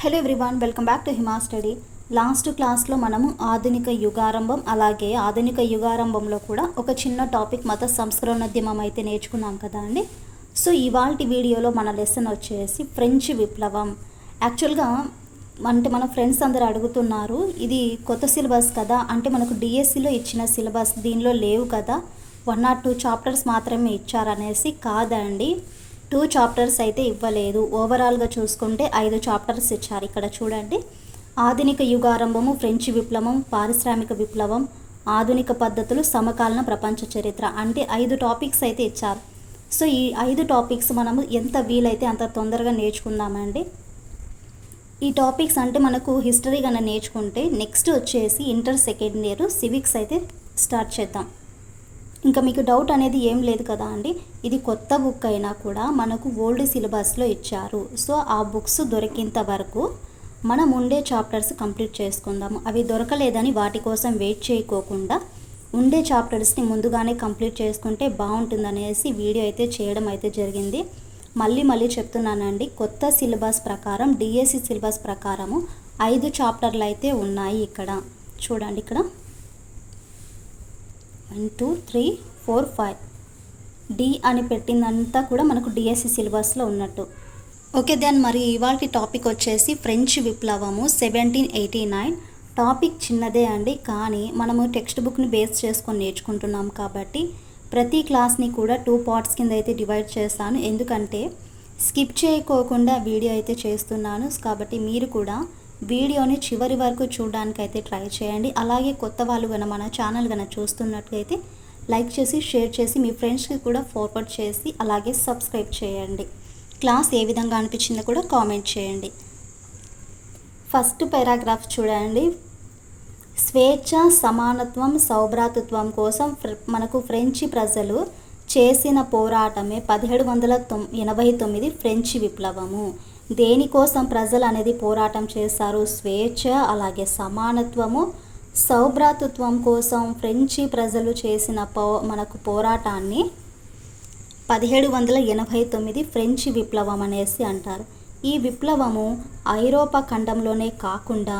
Hello everyone, welcome back to Hima study. Last క్లాస్లో మనము ఆధునిక యుగారంభం అలాగే ఆధునిక యుగారంభంలో కూడా ఒక చిన్న టాపిక్ మత సంస్కరణోద్యమం అయితే నేర్చుకున్నాం కదా అండి. సో ఇవాల్టి వీడియోలో మన లెసన్ వచ్చేసి ఫ్రెంచ్ విప్లవం. యాక్చువల్గా అంటే మన ఫ్రెండ్స్ అందరూ అడుగుతున్నారు, ఇది కొత్త సిలబస్ కదా, అంటే మనకు డిఎస్సిలో ఇచ్చిన సిలబస్ దీనిలో లేవు కదా, 1 or 2 చాప్టర్స్ మాత్రమే ఇచ్చారనేసి. కాదండి, 2 చాప్టర్స్ అయితే ఇవ్వలేదు. ఓవరాల్గా చూసుకుంటే 5 చాప్టర్స్ ఇచ్చారు. ఇక్కడ చూడండి, ఆధునిక యుగారంభము, ఫ్రెంచ్ విప్లవం, పారిశ్రామిక విప్లవం, ఆధునిక పద్ధతులు, సమకాలీన ప్రపంచ చరిత్ర అంటే 5 టాపిక్స్ అయితే ఇచ్చారు. సో ఈ 5 టాపిక్స్ మనము ఎంత వీలైతే అంత తొందరగా నేర్చుకుందామండి. ఈ టాపిక్స్ అంటే మనకు హిస్టరీ కన్నా నేర్చుకుంటే నెక్స్ట్ వచ్చేసి ఇంటర్ సెకండ్ ఇయర్ సివిక్స్ అయితే స్టార్ట్ చేద్దాం. ఇంకా మీకు డౌట్ అనేది ఏం లేదు కదా అండి, ఇది కొత్త బుక్ అయినా కూడా మనకు ఓల్డ్ సిలబస్లో ఇచ్చారు. సో ఆ బుక్స్ దొరికేంత వరకు మనం ఉండే చాప్టర్స్ కంప్లీట్ చేసుకుందాము. అవి దొరకలేదని వాటి కోసం వెయిట్ చేయకోకుండా ఉండే చాప్టర్స్ని ముందుగానే కంప్లీట్ చేసుకుంటే బాగుంటుందనేసి వీడియో అయితే చేయడం అయితే జరిగింది. మళ్ళీ చెప్తున్నానండి, కొత్త సిలబస్ ప్రకారం డిఎస్సి సిలబస్ ప్రకారము 5 చాప్టర్లు అయితే ఉన్నాయి. ఇక్కడ చూడండి, ఇక్కడ 1 2 3 4 5 డి అని పెట్టిందంతా కూడా మనకు డిఎస్సి సిలబస్లో ఉన్నట్టు. ఓకే దెన్, మరి ఇవాళ టాపిక్ వచ్చేసి ఫ్రెంచ్ విప్లవము 1789. టాపిక్ చిన్నదే అండి, కానీ మనము టెక్స్ట్ బుక్ని బేస్ చేసుకొని నేర్చుకుంటున్నాం కాబట్టి ప్రతి క్లాస్ని కూడా 2 పార్ట్స్ కింద అయితే డివైడ్ చేస్తాను. ఎందుకంటే స్కిప్ చేయకోకుండా వీడియో అయితే చేస్తున్నాను కాబట్టి మీరు కూడా వీడియోని చివరి వరకు చూడడానికి అయితే ట్రై చేయండి. అలాగే కొత్త వాళ్ళు కనుక మన ఛానల్ కనుక చూస్తున్నట్లయితే లైక్ చేసి, షేర్ చేసి, మీ ఫ్రెండ్స్కి కూడా ఫార్వర్డ్ చేసి అలాగే సబ్స్క్రైబ్ చేయండి. క్లాస్ ఏ విధంగా అనిపించిందో కూడా కామెంట్ చేయండి. ఫస్ట్ పారాగ్రాఫ్ చూడండి, స్వేచ్ఛ, సమానత్వం, సౌభ్రాతృత్వం కోసం మనకు ఫ్రెంచి ప్రజలు చేసిన పోరాటమే 1789 ఫ్రెంచ్ విప్లవము. దేనికోసం ప్రజలు అనేది పోరాటం చేశారు? స్వేచ్ఛ అలాగే సమానత్వము, సౌభ్రాతృత్వం కోసం ఫ్రెంచి ప్రజలు చేసిన మనకు పోరాటాన్ని 1789 ఫ్రెంచ్ విప్లవం అనేసి అంటారు. ఈ విప్లవము ఐరోపా ఖండంలోనే కాకుండా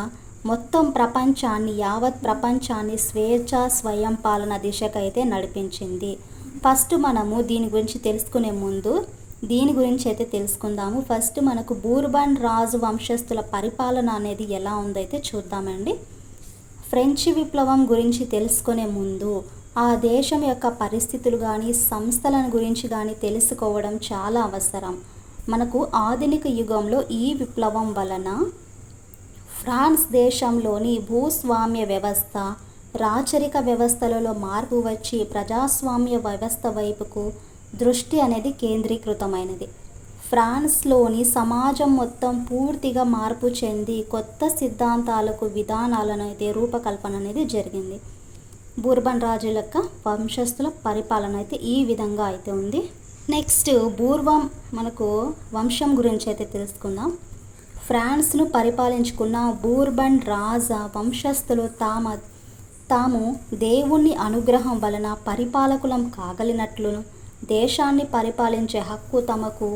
మొత్తం ప్రపంచాన్ని, యావత్ ప్రపంచాన్ని స్వేచ్ఛ, స్వయం పాలన దిశకైతే నడిపించింది. ఫస్ట్ మనము దీని గురించి తెలుసుకునే ముందు దీని గురించి అయితే తెలుసుకుందాము. ఫస్ట్ మనకు బూర్బన్ రాజు వంశస్థుల పరిపాలన అనేది ఎలా ఉందైతే చూద్దామండి. ఫ్రెంచ్ విప్లవం గురించి తెలుసుకునే ముందు ఆ దేశం యొక్క పరిస్థితులు కానీ సంస్థలను గురించి కానీ తెలుసుకోవడం చాలా అవసరం. మనకు ఆధునిక యుగంలో ఈ విప్లవం వలన ఫ్రాన్స్ దేశంలోని భూస్వామ్య వ్యవస్థ, రాచరిక వ్యవస్థలలో మార్పు వచ్చి ప్రజాస్వామ్య వ్యవస్థ వైపుకు దృష్టి అనేది కేంద్రీకృతమైనది. ఫ్రాన్స్లోని సమాజం మొత్తం పూర్తిగా మార్పు చెంది కొత్త సిద్ధాంతాలకు, విధానాలను అయితే రూపకల్పన అనేది జరిగింది. బూర్బన్ రాజుల యొక్క వంశస్థుల పరిపాలన అయితే ఈ విధంగా అయితే ఉంది. నెక్స్ట్ బూర్బన్ మనకు వంశం గురించి అయితే తెలుసుకుందాం. ఫ్రాన్స్ను పరిపాలించుకున్న బూర్బన్ రాజ వంశస్థులు తాము దేవుని అనుగ్రహం వలన పరిపాలకులం కాగలినట్లును, దేశాన్ని పరిపాలించే హక్కు తమకు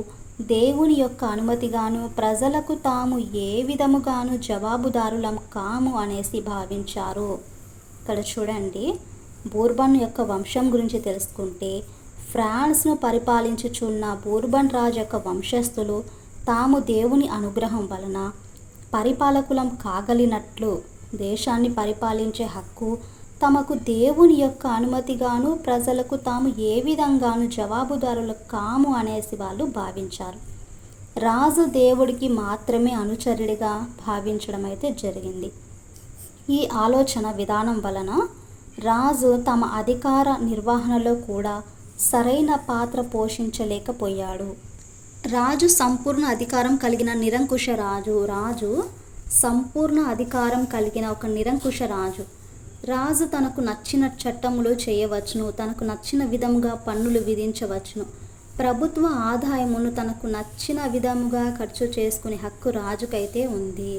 దేవుని యొక్క అనుమతిగాను, ప్రజలకు తాము ఏ విధముగాను జవాబుదారులం కాము అనేసి భావించారు. ఇక్కడ చూడండి, బూర్బన్ యొక్క వంశం గురించి తెలుసుకుంటే ఫ్రాన్స్ను పరిపాలించుచున్న బూర్బన్ రాజు యొక్క వంశస్థులు తాము దేవుని అనుగ్రహం వలన పరిపాలకులం కాగలినట్లు, దేశాన్ని పరిపాలించే హక్కు తమకు దేవుని యొక్క అనుమతిగాను, ప్రజలకు తాము ఏ విధంగాను జవాబుదారులు కాము అనేసి వాళ్ళు భావించారు. రాజు దేవుడికి మాత్రమే అనుచరుడిగా భావించడం అయితే జరిగింది. ఈ ఆలోచన విధానం వలన రాజు తమ అధికార నిర్వహణలో కూడా సరైన పాత్ర పోషించలేకపోయాడు. రాజు సంపూర్ణ అధికారం కలిగిన నిరంకుశ రాజు సంపూర్ణ అధికారం కలిగిన ఒక నిరంకుశ రాజు తనకు నచ్చిన చట్టములు చేయవచ్చును, తనకు నచ్చిన విధముగా పన్నులు విధించవచ్చును, ప్రభుత్వ ఆదాయమును తనకు నచ్చిన విధముగా ఖర్చు చేసుకునే హక్కు రాజుకైతే ఉంది.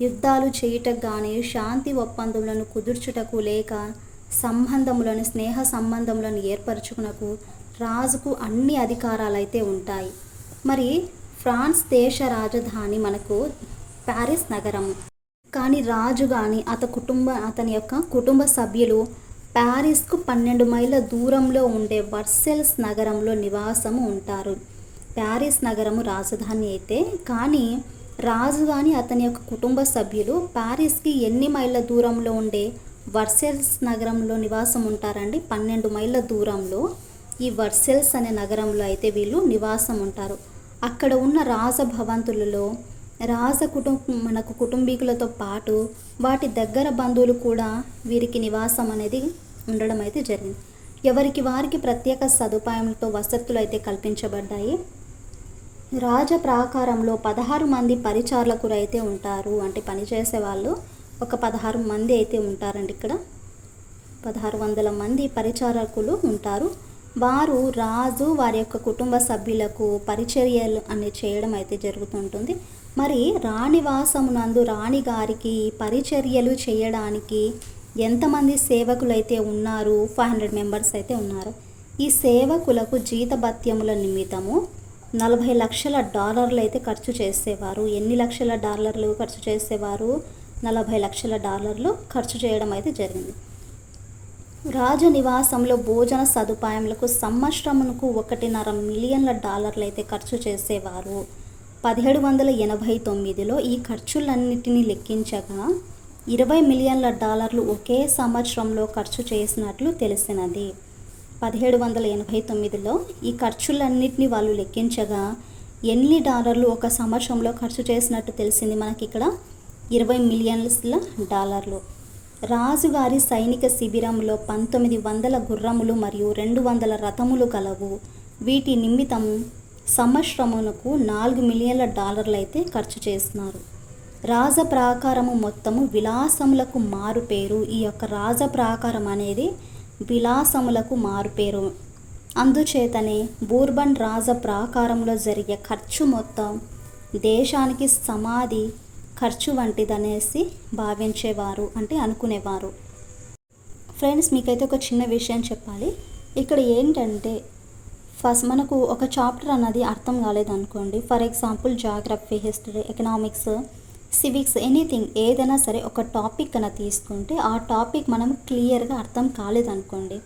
యుద్ధాలు చేయుటకు కానీ, శాంతి ఒప్పందములను కుదుర్చుటకు లేక స్నేహ సంబంధములను ఏర్పరచుకునకు రాజుకు అన్ని అధికారాలు అయితే ఉంటాయి. మరి ఫ్రాన్స్ దేశ రాజధాని మనకు ప్యారిస్ నగరము. కానీ రాజు కానీ అతని యొక్క కుటుంబ సభ్యులు ప్యారిస్కు 12 మైళ్ళ దూరంలో ఉండే వర్సెల్స్ నగరంలో నివాసము ఉంటారు. ప్యారిస్ నగరము రాజధాని అయితే, కానీ రాజు కానీ అతని యొక్క కుటుంబ సభ్యులు ప్యారిస్కి ఎన్ని మైళ్ళ దూరంలో ఉండే వర్సెల్స్ నగరంలో నివాసం ఉంటారండి? 12 మైళ్ళ దూరంలో ఈ వర్సెల్స్ అనే నగరంలో అయితే వీళ్ళు నివాసం ఉంటారు. అక్కడ ఉన్న రాజభవంతులలో మనకు కుటుంబీకులతో పాటు వాటి దగ్గర బంధువులు కూడా వీరికి నివాసం అనేది ఉండడం అయితే జరిగింది. ఎవరికి వారికి ప్రత్యేక సదుపాయంతో వసతులు అయితే కల్పించబడ్డాయి. రాజ ప్రాకారంలో 16 మంది పరిచారకులు అయితే ఉంటారు. అంటే పనిచేసే వాళ్ళు ఒక 16 మంది అయితే ఉంటారండి. ఇక్కడ 1600 మంది పరిచారకులు ఉంటారు. వారు రాజు వారి యొక్క కుటుంబ సభ్యులకు పరిచర్యలు అనేది చేయడం అయితే జరుగుతుంటుంది. మరి రాణివాసమునందు రాణి గారికి పరిచర్యలు చేయడానికి ఎంతమంది సేవకులు అయితే ఉన్నారు? 500 మెంబర్స్ అయితే ఉన్నారు. ఈ సేవకులకు జీతభత్యముల నిమిత్తము $40 లక్షల అయితే ఖర్చు చేసేవారు. ఎన్ని లక్షల డాలర్లు ఖర్చు చేసేవారు? $40 లక్షల ఖర్చు చేయడం అయితే జరిగింది. రాజనివాసంలో భోజన సదుపాయములకు సంవత్సరమునకు $1.5 మిలియన్ల అయితే ఖర్చు చేసేవారు. 1789లో ఈ ఖర్చులన్నిటినీ లెక్కించగా $20 మిలియన్ల ఒకే సంవత్సరంలో ఖర్చు చేసినట్లు తెలిసినది. 1789లో ఈ ఖర్చులన్నిటిని వాళ్ళు లెక్కించగా ఎన్ని డాలర్లు ఒక సంవత్సరంలో ఖర్చు చేసినట్టు తెలిసింది మనకి ఇక్కడ? $20 మిలియన్ల. రాజుగారి సైనిక శిబిరంలో 1900 గుర్రములు మరియు 200 రథములు కలవు. వీటి నిమిత్తం సంవత్సరమునకు $4 మిలియన్ల అయితే ఖర్చు చేస్తున్నారు. రాజప్రాకారము మొత్తము విలాసములకు మారుపేరు. ఈ యొక్క రాజప్రాకారం అనేది విలాసములకు మారుపేరు. అందుచేతనే బూర్బన్ రాజప్రాకారంలో జరిగే ఖర్చు మొత్తం దేశానికి సమాధి ఖర్చు వంటిదనేసి భావించేవారు, అంటే అనుకునేవారు. ఫ్రెండ్స్, మీకైతే ఒక చిన్న విషయం చెప్పాలి. ఇక్కడ ఏంటంటే ఫస్ట్ మనకు ఒక చాప్టర్ అన్నది అర్థం కాలేదనుకోండి, for example geography, history, economics, civics, anything ఏదైనా సరే ఒక టాపిక్ కన్నా తీసుకుంటే ఆ టాపిక్ మనం క్లియర్గా అర్థం కాలేదనుకోండి,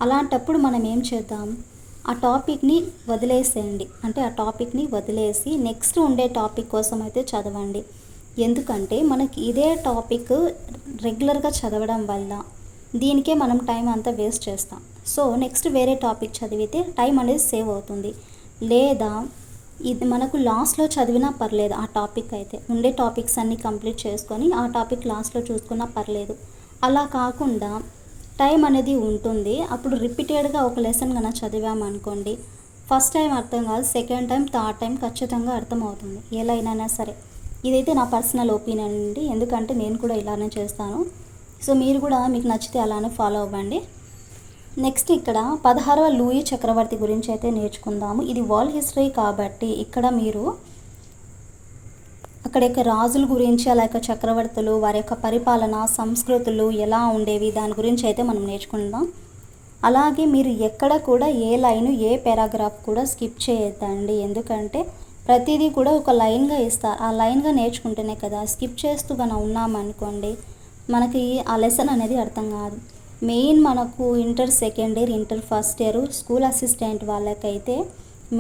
అలాంటప్పుడు మనం ఏం చేద్దాం, ఆ టాపిక్ని వదిలేసేయండి. అంటే ఆ టాపిక్ని వదిలేసి నెక్స్ట్ ఉండే టాపిక్ కోసం అయితే చదవండి. ఎందుకంటే మనకి ఇదే టాపిక్ రెగ్యులర్గా చదవడం వల్ల దీనికే మనం టైం అంతా వేస్ట్ చేస్తాం. సో నెక్స్ట్ వేరే టాపిక్ చదివితే టైం అనేది సేవ్ అవుతుంది. లేదా ఇది మనకు లాస్ట్లో చదివినా పర్లేదు, ఆ టాపిక్ అయితే ఉండే టాపిక్స్ అన్నీ కంప్లీట్ చేసుకొని ఆ టాపిక్ లాస్ట్లో చూసుకున్నా పర్లేదు. అలా కాకుండా టైం అనేది ఉంటుంది. అప్పుడు రిపీటెడ్గా ఒక లెసన్ కన్నా చదివామనుకోండి, ఫస్ట్ టైం అర్థం కాదు, సెకండ్ టైం, థర్డ్ టైం ఖచ్చితంగా అర్థం అవుతుంది ఎలా అయినా సరే. ఇదైతే నా పర్సనల్ ఒపీనియన్ అండి, ఎందుకంటే నేను కూడా ఇలానే చేస్తాను. సో మీరు కూడా మీకు నచ్చితే అలానే ఫాలో అవ్వండి. నెక్స్ట్ ఇక్కడ 16వ లూయి చక్రవర్తి గురించి అయితే నేర్చుకుందాము. ఇది వరల్డ్ హిస్టరీ కాబట్టి ఇక్కడ మీరు అక్కడ యొక్క రాజుల గురించి, అలా యొక్క చక్రవర్తులు, వారి యొక్క పరిపాలన, సంస్కృతులు ఎలా ఉండేవి, దాని గురించి అయితే మనం నేర్చుకుందాం. అలాగే మీరు ఎక్కడ కూడా ఏ లైను, ఏ పారాగ్రాఫ్ కూడా స్కిప్ చేయొద్దండి. ఎందుకంటే ప్రతిదీ కూడా ఒక లైన్గా ఇస్తారు. ఆ లైన్గా నేర్చుకుంటేనే కదా, స్కిప్ చేస్తూ కన్నా ఉన్నామనుకోండి మనకి ఆ లెసన్ అనేది అర్థం కాదు. మెయిన్ మనకు inter second year, inter first year school assistant వాళ్ళకైతే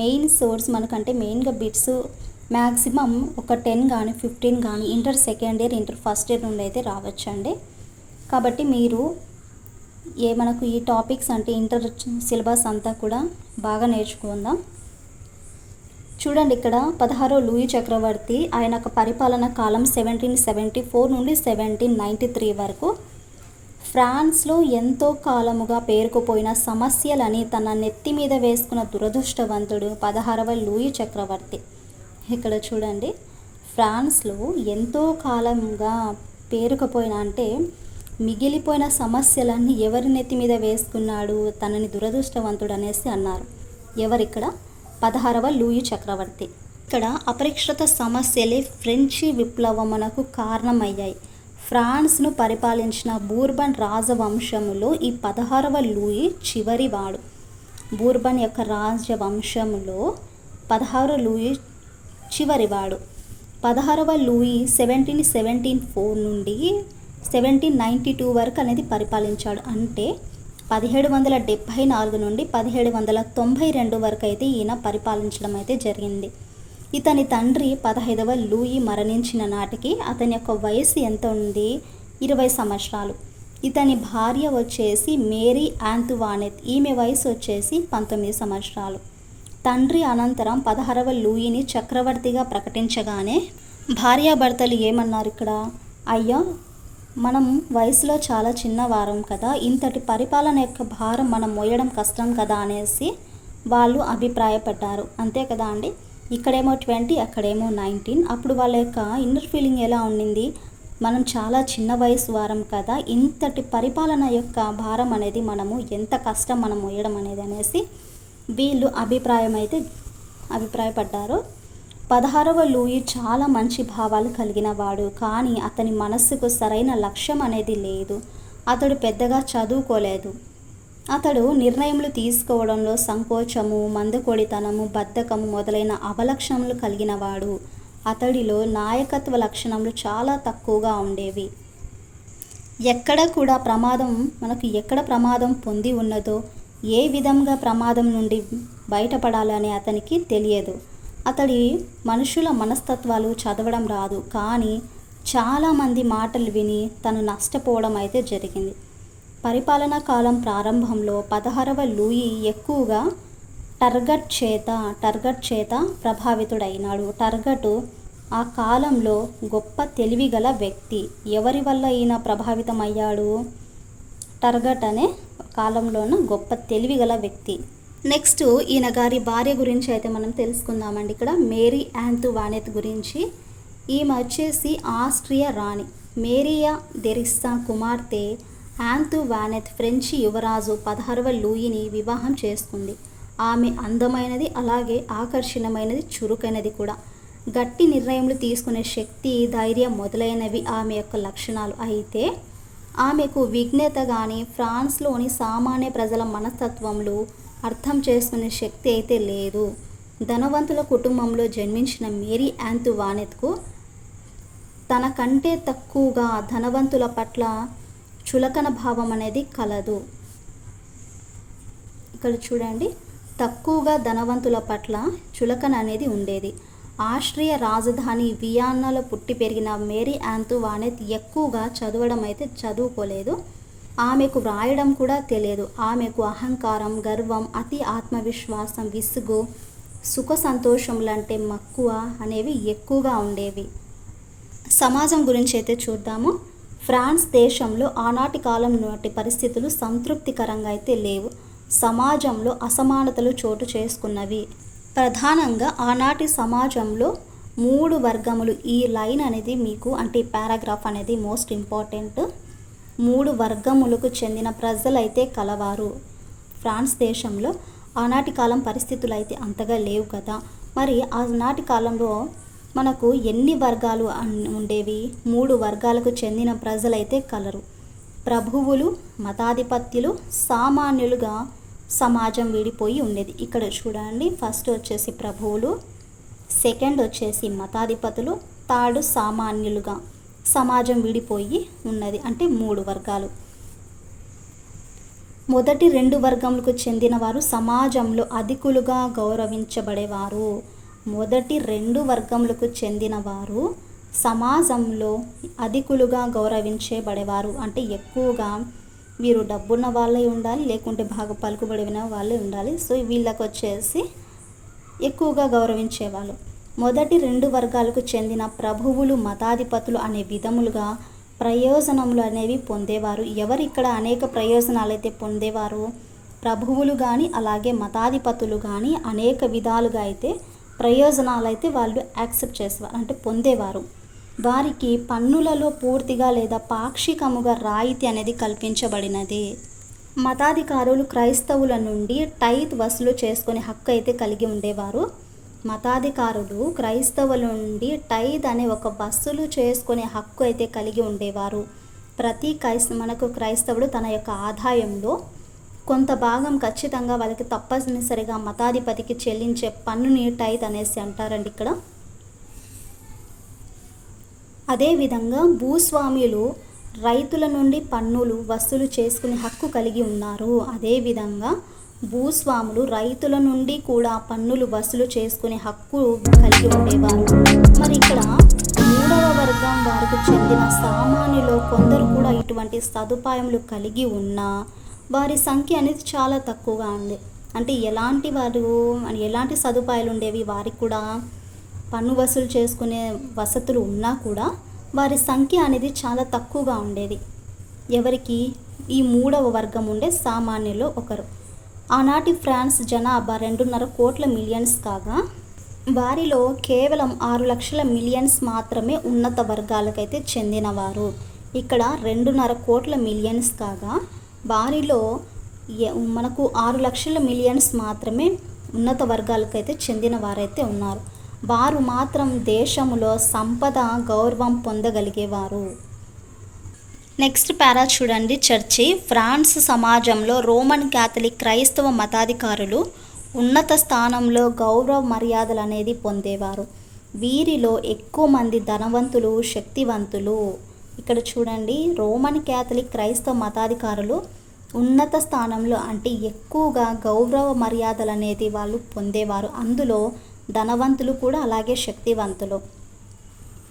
మెయిన్ సోర్స్ మనకంటే మెయిన్గా బిట్స్ మ్యాక్సిమం ఒక 10 కానీ 15 కానీ inter second year, inter first year నుండి అయితే రావచ్చండి. కాబట్టి మీరు మనకు ఈ టాపిక్స్ అంటే ఇంటర్ సిలబస్ అంతా కూడా బాగా నేర్చుకుందాం. చూడండి, ఇక్కడ 16వ లూయి చక్రవర్తి ఆయన యొక్క పరిపాలన కాలం 1774 నుండి 1793 వరకు ఫ్రాన్స్లో ఎంతో కాలముగా పేరుకుపోయిన సమస్యలని తన నెత్తి మీద వేసుకున్న దురదృష్టవంతుడు 16వ లూయి చక్రవర్తి. ఇక్కడ చూడండి, ఫ్రాన్స్లో ఎంతో కాలంగా పేరుకుపోయిన అంటే మిగిలిపోయిన సమస్యలన్నీ ఎవరి నెత్తి మీద వేసుకున్నాడు, తనని దురదృష్టవంతుడు అనేసి అన్నారు. ఎవరిక్కడ? 16వ లూయి చక్రవర్తి. ఇక్కడ అపరిష్కృత సమస్యలే ఫ్రెంచి విప్లవమునకు కారణమయ్యాయి. ఫ్రాన్స్ను పరిపాలించిన బూర్బన్ రాజవంశములో ఈ 16వ లూయి చివరివాడు. బూర్బన్ యొక్క రాజవంశములో 16వ లూయి చివరివాడు. 16వ లూయి 1774 నుండి 1792 వరకు అనేది పరిపాలించాడు. అంటే 1774 నుండి 1792 వరకు అయితే ఈయన పరిపాలించడం అయితే జరిగింది. ఇతని తండ్రి 15వ లూయి మరణించిన నాటికి అతని యొక్క వయసు ఎంత ఉంది? 20 సంవత్సరాలు. ఇతని భార్య వచ్చేసి మేరీ ఆంతువానెత్, ఈమె వయసు వచ్చేసి 19 సంవత్సరాలు. తండ్రి అనంతరం 16వ లూయిని చక్రవర్తిగా ప్రకటించగానే భార్యాభర్తలు ఏమన్నారు ఇక్కడ? అయ్యా, మనం వయసులో చాలా చిన్నవారం కదా, ఇంతటి పరిపాలన యొక్క భారం మనం మోయడం కష్టం కదా అనేసి వాళ్ళు అభిప్రాయపడ్డారు. అంతే కదా అండి. ఇక్కడేమో 20, అక్కడేమో 19. అప్పుడు వాళ్ళ యొక్క ఇన్నర్ ఫీలింగ్ ఎలా ఉండింది? మనం చాలా చిన్న వయసు వారం కదా, ఇంతటి పరిపాలన యొక్క భారం అనేది మనము ఎంత కష్టం మనం మోయడం అనేది అనేసి వీళ్ళు అభిప్రాయపడ్డారు. 16వ లూయి చాలా మంచి భావాలు కలిగిన వాడు, కానీ అతని మనస్సుకు సరైన లక్ష్యం అనేది లేదు. అతడు పెద్దగా చదువుకోలేదు. అతడు నిర్ణయములు తీసుకోవడంలో సంకోచము, మందకొడితనము, బద్ధకము మొదలైన అవలక్షణములు కలిగిన వాడు. అతడిలో నాయకత్వ లక్షణములు చాలా తక్కువగా ఉండేవి. ఎక్కడ ప్రమాదం పొంది ఉన్నదో, ఏ విధంగా ప్రమాదం నుండి బయటపడాలని అతనికి తెలియదు. అతడి మనుషుల మనస్తత్వాలు చదవడం రాదు, కానీ చాలామంది మాటలు విని తను నష్టపోవడం అయితే జరిగింది. పరిపాలనా కాలం ప్రారంభంలో 16వ లూయి ఎక్కువగా టర్గట్ చేత ప్రభావితుడైనాడు. టర్గట్ ఆ కాలంలో గొప్ప తెలివిగల వ్యక్తి. ఎవరి వల్ల ఈయన ప్రభావితం అయ్యాడు? టర్గట్ అనే కాలంలోన గొప్ప తెలివిగల వ్యక్తి. నెక్స్ట్ ఈయన గారి భార్య గురించి అయితే మనం తెలుసుకుందామండి. ఇక్కడ మేరీ ఆంతువానెత్ గురించి. ఈమె వచ్చేసి ఆస్ట్రియా రాణి. మేరియా దెరిస్సా కుమార్తె ఆంతువానెత్ ఫ్రెంచి యువరాజు 16వ లూయిని వివాహం చేసుకుంది. ఆమె అందమైనది, అలాగే ఆకర్షణీయమైనది, చురుకైనది కూడా. గట్టి నిర్ణయములు తీసుకునే శక్తి, ధైర్యం మొదలైనవి ఆమె యొక్క లక్షణాలు. అయితే ఆమెకు విజ్ఞత కానీ, ఫ్రాన్స్లోని సామాన్య ప్రజల మనస్తత్వములు అర్థం చేసుకునే శక్తి అయితే లేదు. ధనవంతుల కుటుంబంలో జన్మించిన మేరీ ఆంతువానెత్కు తన కంటే తక్కువగా ధనవంతుల పట్ల చులకన భావం అనేది కలదు. ఇక్కడ చూడండి, తక్కువగా ధనవంతుల పట్ల చులకన అనేది ఉండేది. ఆస్ట్రియా రాజధాని వియన్నాలో పుట్టి పెరిగిన మేరీ ఆంతువానెత్ ఎక్కువగా చదవడం అయితే చదువుకోలేదు. ఆమెకు వ్రాయడం కూడా తెలియదు. ఆమెకు అహంకారం, గర్వం, అతి ఆత్మవిశ్వాసం, విసుగు, సుఖ సంతోషములంటే మక్కువ అనేవి ఎక్కువగా ఉండేవి. సమాజం గురించి అయితే చూద్దాము. ఫ్రాన్స్ దేశంలో ఆనాటి కాలం నాటి పరిస్థితులు సంతృప్తికరంగా అయితే లేవు. సమాజంలో అసమానతలు చోటు చేసుకున్నవి. ప్రధానంగా ఆనాటి సమాజంలో 3 వర్గములు. ఈ లైన్ అనేది మీకు అంటే పారాగ్రాఫ్ అనేది మోస్ట్ ఇంపార్టెంట్. 3 వర్గములకు చెందిన ప్రజలైతే కలవారు. ఫ్రాన్స్ దేశంలో ఆనాటి కాలం పరిస్థితులు అయితే అంతగా లేవు కదా. మరి ఆనాటి కాలంలో మనకు ఎన్ని వర్గాలు ఉండేవి? 3 వర్గాలకు చెందిన ప్రజలైతే కలరు. ప్రభువులు, మతాధిపత్యులు, సామాన్యులుగా సమాజం విడిపోయి ఉండేది. ఇక్కడ చూడండి, ఫస్ట్ వచ్చేసి ప్రభువులు, సెకండ్ వచ్చేసి మతాధిపతులు, థర్డ్ సామాన్యులుగా సమాజం విడిపోయి ఉన్నది. అంటే 3 వర్గాలు. మొదటి 2 వర్గములకు చెందిన వారు సమాజంలో అధికులుగా గౌరవించబడేవారు. మొదటి 2 వర్గములకు చెందిన వారు సమాజంలో అధికులుగా గౌరవించబడేవారు. అంటే ఎక్కువగా వీరు డబ్బున్న వాళ్ళే ఉండాలి, లేకుంటే బాగా పలుకుబడిన వాళ్ళే ఉండాలి. సో వీళ్ళకి వచ్చేసి ఎక్కువగా గౌరవించేవాళ్ళు. మొదటి 2 వర్గాలకు చెందిన ప్రభువులు, మతాధిపతులు అనే విధములుగా ప్రయోజనములు అనేవి పొందేవారు. ఎవరు ఇక్కడ అనేక ప్రయోజనాలు అయితే పొందేవారు? ప్రభువులు కానీ, అలాగే మతాధిపతులు కానీ అనేక విధాలుగా అయితే ప్రయోజనాలు అయితే వాళ్ళు యాక్సెప్ట్ చేసేవారు, అంటే పొందేవారు. వారికి పన్నులలో పూర్తిగా లేదా పాక్షికముగా రాయితీ అనేది కల్పించబడినది. మతాధికారులు క్రైస్తవుల నుండి టైత్ వసూలు చేసుకునే హక్కు అయితే కలిగి ఉండేవారు. మతాధికారులు క్రైస్తవుల నుండి టైత్ అనే ఒక వసూలు చేసుకునే హక్కు అయితే కలిగి ఉండేవారు. ప్రతి క్రైస్తవుడు తన యొక్క ఆదాయంలో కొంత భాగం ఖచ్చితంగా వాళ్ళకి తప్పనిసరిగా మతాధిపతికి చెల్లించే పన్నుని టైత్ అనేసి అంటారండి ఇక్కడ. అదేవిధంగా భూస్వామ్యులు రైతుల నుండి పన్నులు వసూలు చేసుకునే హక్కు కలిగి ఉన్నారు. అదేవిధంగా భూస్వాములు రైతుల నుండి కూడా పన్నులు వసూలు చేసుకునే హక్కు కలిగి ఉండేవారు. మరి ఇక్కడ 3వ వర్గం వారికి చెందిన సామాన్యులు కొందరు కూడా ఇటువంటి సదుపాయములు కలిగి ఉన్నా వారి సంఖ్య అనేది చాలా తక్కువగా ఉంది. అంటే ఎలాంటి సదుపాయాలు ఉండేవి, వారికి కూడా పన్ను వసూలు చేసుకునే వసతులు ఉన్నా కూడా వారి సంఖ్య అనేది చాలా తక్కువగా ఉండేది. ఎవరికి? ఈ 3వ వర్గం ఉండే సామాన్యులు ఒకరు. ఆనాటి ఫ్రాన్స్ జనాభా 2.5 కోట్ల మిలియన్స్ కాగా వారిలో కేవలం 6 లక్షల మిలియన్స్ మాత్రమే ఉన్నత వర్గాలకైతే చెందినవారు. ఇక్కడ 2.5 కోట్ల మిలియన్స్ కాగా వారిలో మనకు 6 లక్షల మిలియన్స్ మాత్రమే ఉన్నత వర్గాలకైతే చెందిన వారైతే ఉన్నారు. వారు మాత్రం దేశంలో సంపద గౌరవం పొందగలిగేవారు. నెక్స్ట్ పారా చూడండి. చర్చి. ఫ్రాన్స్ సమాజంలో రోమన్ క్యాథలిక్ క్రైస్తవ మతాధికారులు ఉన్నత స్థానంలో గౌరవ మర్యాదలు అనేది పొందేవారు. వీరిలో ఎక్కువ మంది ధనవంతులు, శక్తివంతులు. ఇక్కడ చూడండి, రోమన్ క్యాథలిక్ క్రైస్తవ మతాధికారులు ఉన్నత స్థానంలో అంటే ఎక్కువగా గౌరవ మర్యాదలు అనేది వాళ్ళు పొందేవారు. అందులో ధనవంతులు కూడా అలాగే శక్తివంతులు.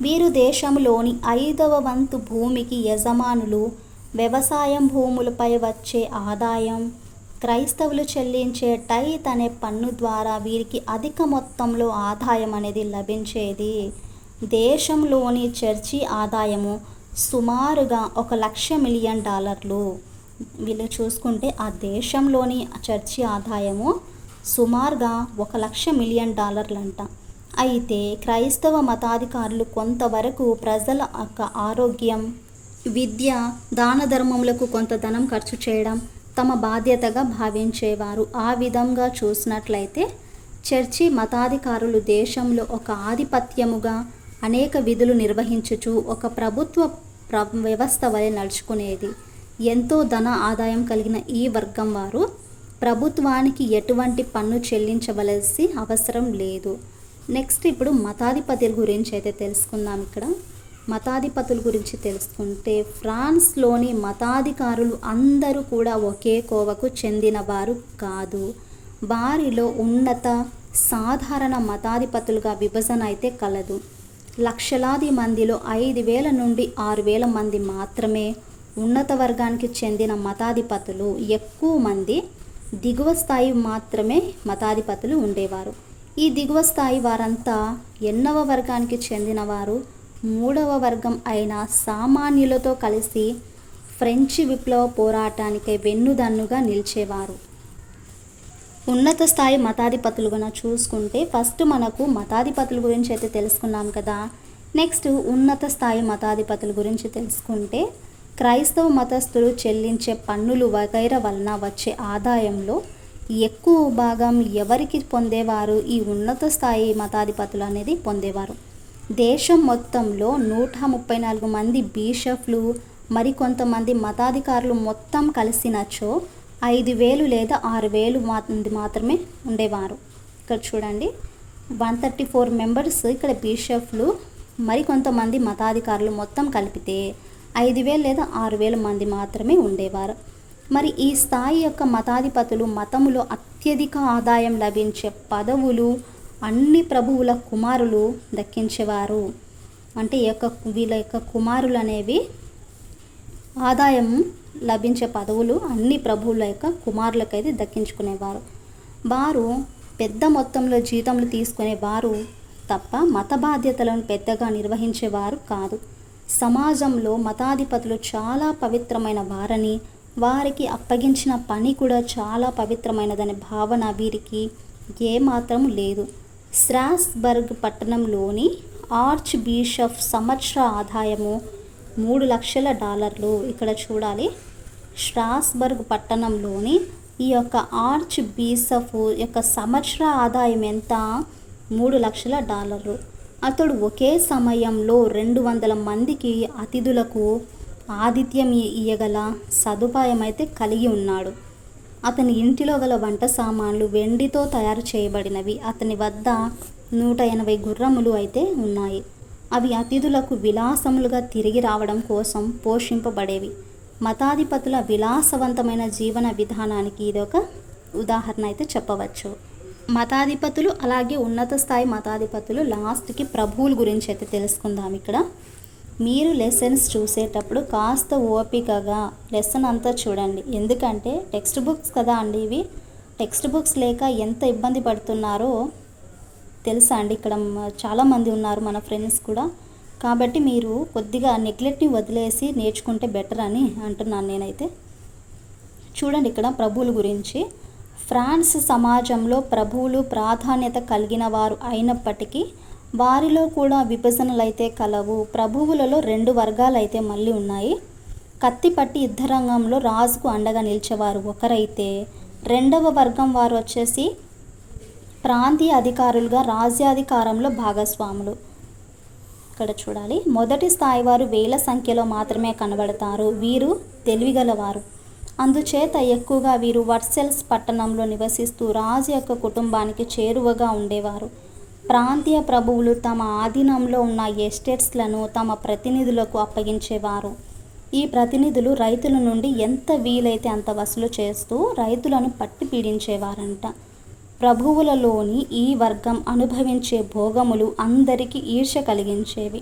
వీరు దేశంలోని 5వ వంతు భూమికి యజమానులు. వ్యవసాయం భూములపై వచ్చే ఆదాయం, క్రైస్తవులు చెల్లించే టైత్ అనే పన్ను ద్వారా వీరికి అధిక మొత్తంలో ఆదాయం అనేది లభించేది. దేశంలోని చర్చి ఆదాయము సుమారుగా $1,00,000 మిలియన్. వీళ్ళు చూసుకుంటే ఆ దేశంలోని చర్చి ఆదాయము సుమారుగా $1,00,000 మిలియన్ అంట. అయితే క్రైస్తవ మతాధికారులు కొంతవరకు ప్రజల యొక్క ఆరోగ్యం, విద్య, దాన ధర్మములకు కొంత ధనం ఖర్చు చేయడం తమ బాధ్యతగా భావించేవారు. ఆ విధంగా చూసినట్లయితే చర్చి మతాధికారులు దేశంలో ఒక ఆధిపత్యముగా అనేక విధులు నిర్వహించుచు ఒక ప్రభుత్వ వ్యవస్థ వలె నడుచుకునేది. ఎంతో ధన ఆదాయం కలిగిన ఈ వర్గం వారు ప్రభుత్వానికి ఎటువంటి పన్ను చెల్లించవలసి అవసరం లేదు. నెక్స్ట్ ఇప్పుడు మతాధిపతుల గురించి అయితే తెలుసుకుందాం. ఇక్కడ మతాధిపతుల గురించి తెలుసుకుంటే ఫ్రాన్స్లోని మతాధికారులు అందరూ కూడా ఒకే కోవకు చెందినవారు కాదు. వారిలో ఉన్నత, సాధారణ మతాధిపతులుగా విభజన అయితే కలదు. లక్షలాది మందిలో 5,000 నుండి 6,000 మంది మాత్రమే ఉన్నత వర్గానికి చెందిన మతాధిపతులు. ఎక్కువ మంది దిగువ స్థాయి మాత్రమే మతాధిపతులు ఉండేవారు. ఈ దిగువ స్థాయి వారంతా ఎన్నవ వర్గానికి చెందినవారు? 3వ వర్గం అయిన సామాన్యులతో కలిసి ఫ్రెంచి విప్లవ పోరాటానికి వెన్నుదన్నుగా నిలిచేవారు. ఉన్నత స్థాయి మతాధిపతులుగా చూసుకుంటే ఫస్ట్ మనకు మతాధిపతుల గురించి అయితే తెలుసుకున్నాం కదా. నెక్స్ట్ ఉన్నత స్థాయి మతాధిపతుల గురించి తెలుసుకుంటే క్రైస్తవ మతస్థులు చెల్లించే పన్నులు వగైరా వలన వచ్చే ఆదాయంలో ఎక్కువ భాగం ఎవరికి పొందేవారు? ఈ ఉన్నత స్థాయి మతాధిపతులు అనేది పొందేవారు. దేశం మొత్తంలో 134 మంది బిషప్లు, మరికొంతమంది మతాధికారులు మొత్తం కలిసినచో 5,000 లేదా 6,000 మంది మాత్రమే ఉండేవారు. ఇక్కడ చూడండి, 134 మెంబర్స్ ఇక్కడ బిషప్లు, మరికొంతమంది మతాధికారులు మొత్తం కలిపితే 5,000 లేదా 6,000 మంది మాత్రమే ఉండేవారు. మరి ఈ స్థాయి యొక్క మతాధిపతులు మతములో అత్యధిక ఆదాయం లభించే పదవులు అన్ని ప్రభువుల కుమారులు దక్కించేవారు. అంటే వీళ్ళ యొక్క కుమారులు అనేవి ఆదాయం లభించే పదవులు అన్ని ప్రభువుల యొక్క కుమారులకైతే దక్కించుకునేవారు. వారు పెద్ద మొత్తంలో జీతములు తీసుకునేవారు తప్ప మత బాధ్యతలను పెద్దగా నిర్వహించేవారు కాదు. సమాజంలో మతాధిపతులు చాలా పవిత్రమైన వారని, వారికి అప్పగించిన పని కూడా చాలా పవిత్రమైనదనే భావన వీరికి ఏమాత్రం లేదు. స్ట్రాస్బర్గ్ పట్టణంలోని ఆర్చ్ బిషప్ సంవత్సర ఆదాయము $3,00,000. ఇక్కడ చూడాలి, స్ట్రాస్బర్గ్ పట్టణంలోని ఈ యొక్క ఆర్చ్ బిషప్ యొక్క సంవత్సర ఆదాయం ఎంత? $3,00,000. అతడు ఒకే సమయంలో 200 మందికి అతిథులకు ఆతిథ్యం ఇయ్యగల సదుపాయం అయితే కలిగి ఉన్నాడు. అతని ఇంటిలో గల వంట సామాన్లు వెండితో తయారు చేయబడినవి. అతని వద్ద 180 గుర్రములు అయితే ఉన్నాయి. అవి అతిథులకు విలాసములుగా తిరిగి రావడం కోసం పోషింపబడేవి. మతాధిపతుల విలాసవంతమైన జీవన విధానానికి ఇదొక ఉదాహరణ అయితే చెప్పవచ్చు. మతాధిపతులు అలాగే ఉన్నత స్థాయి మతాధిపతులు. లాస్ట్కి ప్రభువుల గురించి అయితే తెలుసుకుందాం. ఇక్కడ మీరు లెసన్స్ చూసేటప్పుడు కాస్త ఓపికగా లెసన్ అంతా చూడండి. ఎందుకంటే టెక్స్ట్ బుక్స్ కదా అండి ఇవి. టెక్స్ట్ బుక్స్ లేక ఎంత ఇబ్బంది పడుతున్నారో తెలుసా అండి. ఇక్కడ చాలామంది ఉన్నారు మన ఫ్రెండ్స్ కూడా. కాబట్టి మీరు కొద్దిగా నెగ్లెక్ట్ని వదిలేసి నేర్చుకుంటే బెటర్ అని అంటున్నాను నేనైతే. చూడండి ఇక్కడ ప్రభువుల గురించి. ఫ్రాన్స్ సమాజంలో ప్రభువులు ప్రాధాన్యత కలిగిన వారు అయినప్పటికీ వారిలో కూడా విభజనలు అయితే కలవు. ప్రభువులలో 2 వర్గాలు అయితే మళ్ళీ ఉన్నాయి. కత్తిపట్టి యుద్ధరంగంలో రాజుకు అండగా నిలిచేవారు ఒకరైతే, రెండవ వర్గం వారు వచ్చేసి ప్రాంతీయ అధికారులుగా రాజ్యాధికారంలో భాగస్వాములు. ఇక్కడ చూడాలి, మొదటి స్థాయి వారు వేల సంఖ్యలో మాత్రమే కనబడతారు. వీరు తెలివిగలవారు. అందుచేత ఎక్కువగా వీరు వర్సెల్స్ పట్టణంలో నివసిస్తూ రాజు యొక్క కుటుంబానికి చేరువగా ఉండేవారు. ప్రాంతీయ ప్రభువులు తమ ఆధీనంలో ఉన్న ఎస్టేట్స్లను తమ ప్రతినిధులకు అప్పగించేవారు. ఈ ప్రతినిధులు రైతుల నుండి ఎంత వీలైతే అంత వసూలు చేస్తూ రైతులను పట్టి పీడించేవారంట. ప్రభువులలోని ఈ వర్గం అనుభవించే భోగములు అందరికీ ఈర్ష్య కలిగించేవి.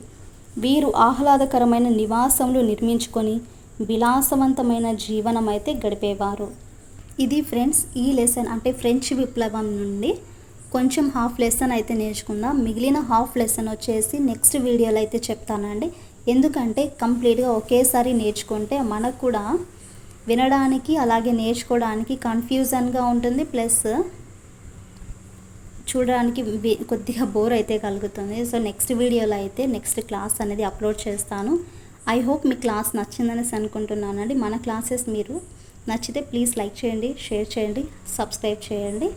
వీరు ఆహ్లాదకరమైన నివాసములు నిర్మించుకొని విలాసవంతమైన జీవనం అయితే గడిపేవారు. ఇది ఫ్రెండ్స్ ఈ లెసన్, అంటే ఫ్రెంచ్ విప్లవం నుండి కొంచెం హాఫ్ లెసన్ అయితే నేర్చుకుందాం. మిగిలిన హాఫ్ లెసన్ వచ్చేసి నెక్స్ట్ వీడియోలో అయితే చెప్తానండి. ఎందుకంటే కంప్లీట్గా ఒకేసారి నేర్చుకుంటే మనకు కూడా వినడానికి అలాగే నేర్చుకోవడానికి కన్ఫ్యూజన్గా ఉంటుంది, ప్లస్ చూడడానికి కొద్దిగా బోర్ అయితే కలుగుతుంది. సో నెక్స్ట్ వీడియోలో అయితే నెక్స్ట్ క్లాస్ అనేది అప్లోడ్ చేస్తాను. ఐ హోప్ మీ క్లాస్ నచ్చిందనేసి అనుకుంటున్నానండి. మన క్లాసెస్ మీరు నచ్చితే ప్లీజ్ లైక్ చేయండి, షేర్ చేయండి, సబ్స్క్రైబ్ చేయండి.